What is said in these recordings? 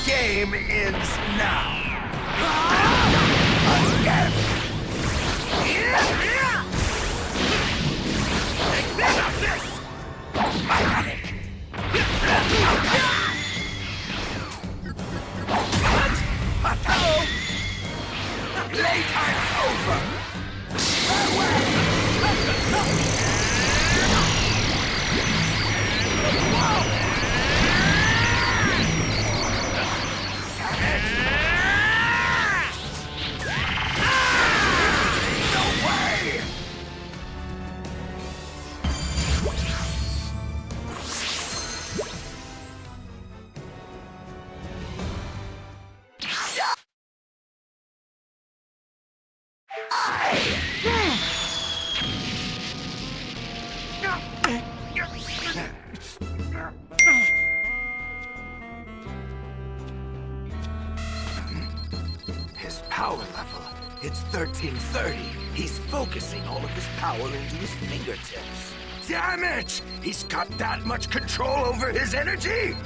game ends now. Again! Enough this! Ironic! What? Hello? Playtime's over! Farewell! His power level, it's 1330. He's focusing all of his power into his fingertips. Damn it! He's got that much control over his energy?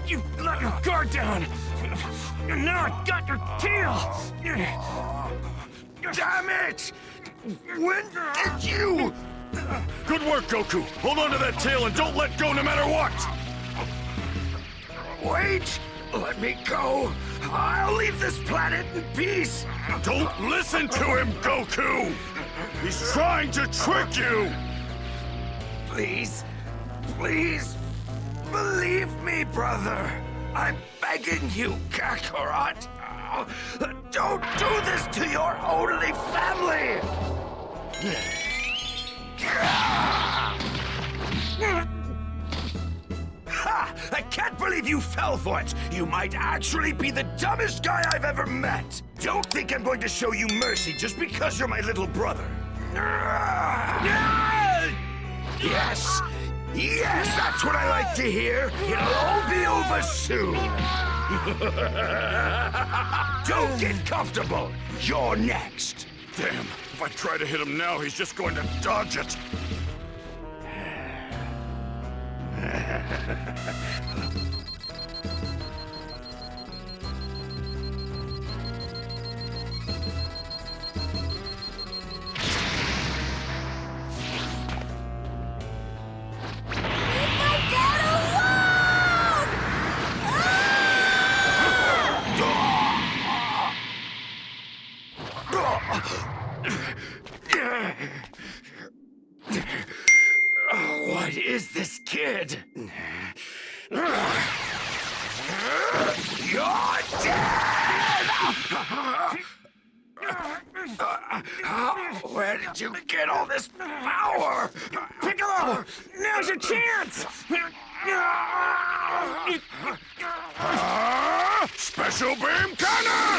You let your guard down! And now I got your tail! Damn it! When did you... Good work, Goku! Hold on to that tail and don't let go no matter what! Wait! Let me go! I'll leave this planet in peace! Don't listen to him, Goku! He's trying to trick you! Please, please, believe me, brother. I'm begging you, Kakarot. Don't do this to your only family! Ha! I can't believe you fell for it! You might actually be the dumbest guy I've ever met! Don't think I'm going to show you mercy just because you're my little brother! Yes! Yes, that's what I like to hear! It'll all be over soon! Don't get comfortable! You're next! Damn, if I try to hit him now, he's just going to dodge it. What is this kid? You're dead! Where did you get all this power? Piccolo! Now's your chance! Special beam cannon!